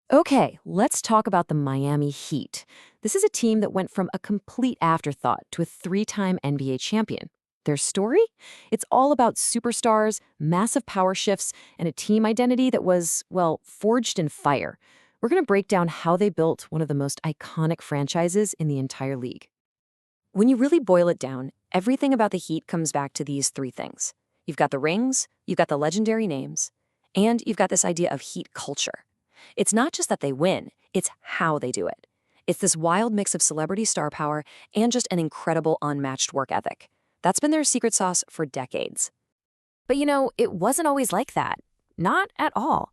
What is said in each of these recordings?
Okay, let's talk about the Miami Heat. This is a team that went from a complete afterthought to a three-time NBA champion. Their story? It's all about superstars, massive power shifts, and a team identity that was, well, forged in fire. We're going to break down how they built one of the most iconic franchises in the entire league. When you really boil it down, everything about the Heat comes back to these three things. You've got the rings, you've got the legendary names, and you've got this idea of Heat culture. It's not just that they win, it's how they do it. It's this wild mix of celebrity star power and just an incredible unmatched work ethic. That's been their secret sauce for decades. But it wasn't always like that. Not at all.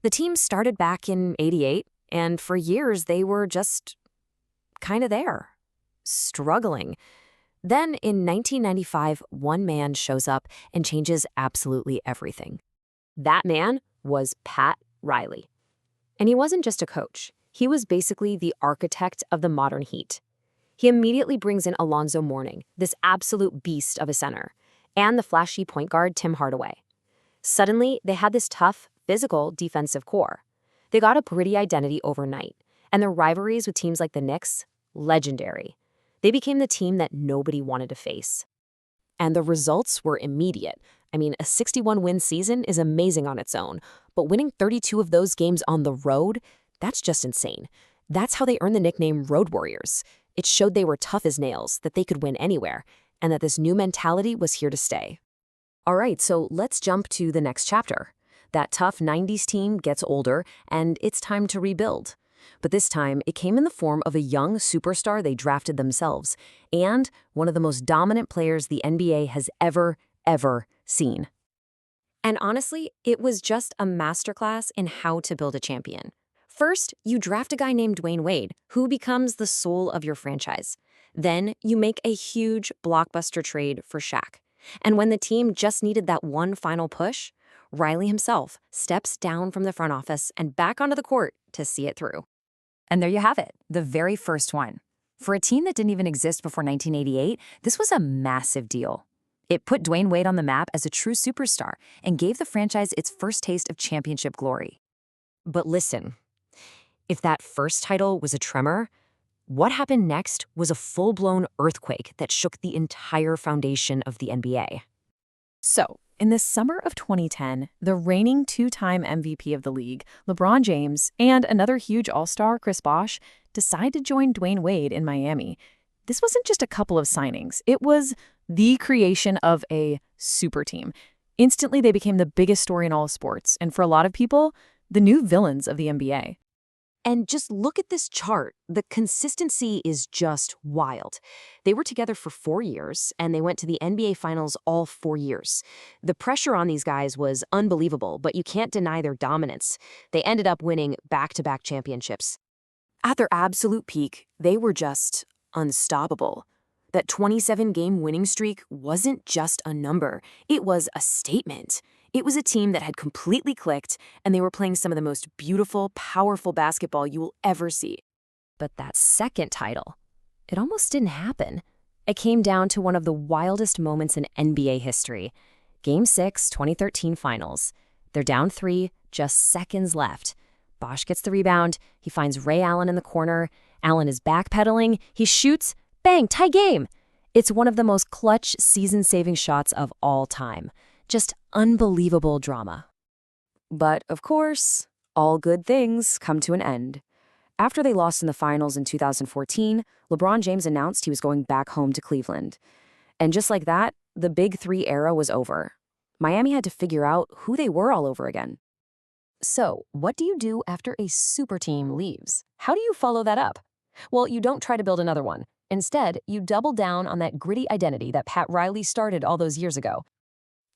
The team started back in '88, and for years they were just kind of there, struggling. Then in 1995, one man shows up and changes absolutely everything. That man was Pat Riley. And he wasn't just a coach. He was basically the architect of the modern Heat. He immediately brings in Alonzo Mourning, this absolute beast of a center, and the flashy point guard Tim Hardaway. Suddenly, they had this tough, physical defensive core. They got a gritty identity overnight, and their rivalries with teams like the Knicks, legendary. They became the team that nobody wanted to face. And the results were immediate. I mean, a 61-win season is amazing on its own, but winning 32 of those games on the road, that's just insane. That's how they earned the nickname Road Warriors. It showed they were tough as nails, that they could win anywhere, and that this new mentality was here to stay. All right, so let's jump to the next chapter. That tough 90s team gets older, and it's time to rebuild. But this time, it came in the form of a young superstar they drafted themselves, and one of the most dominant players the NBA has ever seen. And honestly, it was just a masterclass in how to build a champion. First, you draft a guy named Dwyane Wade, who becomes the soul of your franchise. Then, you make a huge blockbuster trade for Shaq. And when the team just needed that one final push, Riley himself steps down from the front office and back onto the court to see it through. And there you have it, the very first one. For a team that didn't even exist before 1988, this was a massive deal. It put Dwyane Wade on the map as a true superstar and gave the franchise its first taste of championship glory. But listen, if that first title was a tremor, what happened next was a full-blown earthquake that shook the entire foundation of the NBA. So, in the summer of 2010, the reigning two-time MVP of the league, LeBron James, and another huge all-star, Chris Bosh, decide to join Dwyane Wade in Miami. This wasn't just a couple of signings. It was the creation of a super team. Instantly, they became the biggest story in all sports, and for a lot of people, the new villains of the NBA. And just look at this chart. The consistency is just wild. They were together for 4 years, and they went to the NBA Finals all 4 years. The pressure on these guys was unbelievable, but you can't deny their dominance. They ended up winning back-to-back championships. At their absolute peak, they were just unstoppable. That 27-game winning streak wasn't just a number. It was a statement. It was a team that had completely clicked, and they were playing some of the most beautiful, powerful basketball you will ever see. But that second title, it almost didn't happen. It came down to one of the wildest moments in NBA history. Game 6, 2013 Finals. They're down 3, just seconds left. Bosh gets the rebound. He finds Ray Allen in the corner. Allen is backpedaling. He shoots. Bang, tie game. It's one of the most clutch, season-saving shots of all time. Just unbelievable drama. But, of course, all good things come to an end. After they lost in the finals in 2014, LeBron James announced he was going back home to Cleveland. And just like that, the Big Three era was over. Miami had to figure out who they were all over again. So, what do you do after a super team leaves? How do you follow that up? Well, you don't try to build another one. Instead, you double down on that gritty identity that Pat Riley started all those years ago.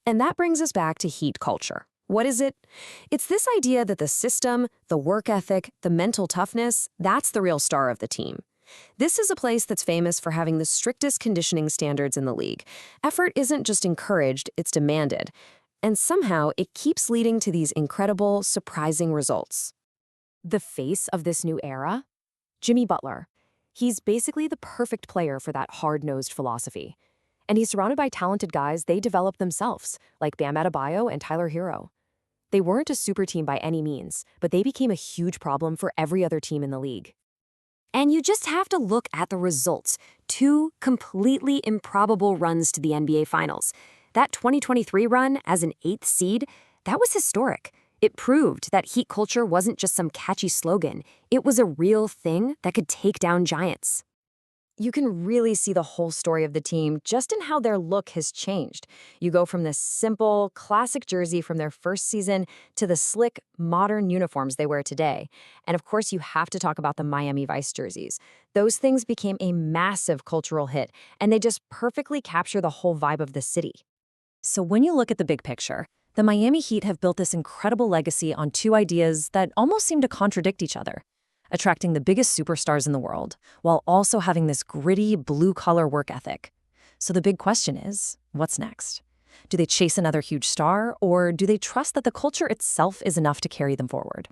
And that brings us back to Heat culture. What is it? It's this idea that the system, the work ethic, the mental toughness, that's the real star of the team. This is a place that's famous for having the strictest conditioning standards in the league. Effort isn't just encouraged, it's demanded. And somehow, it keeps leading to these incredible, surprising results. The face of this new era? Jimmy Butler. He's basically the perfect player for that hard-nosed philosophy. And he's surrounded by talented guys they developed themselves, like Bam Adebayo and Tyler Hero. They weren't a super team by any means, but they became a huge problem for every other team in the league. And you just have to look at the results. 2 completely improbable runs to the NBA Finals. That 2023 run as an 8th seed, that was historic. It proved that Heat culture wasn't just some catchy slogan. It was a real thing that could take down giants. You can really see the whole story of the team just in how their look has changed. You go from this simple, classic jersey from their first season to the slick, modern uniforms they wear today. And of course, you have to talk about the Miami Vice jerseys. Those things became a massive cultural hit, and they just perfectly capture the whole vibe of the city. So when you look at the big picture, the Miami Heat have built this incredible legacy on 2 ideas that almost seem to contradict each other: attracting the biggest superstars in the world, while also having this gritty, blue-collar work ethic. So the big question is, what's next? Do they chase another huge star, or do they trust that the culture itself is enough to carry them forward?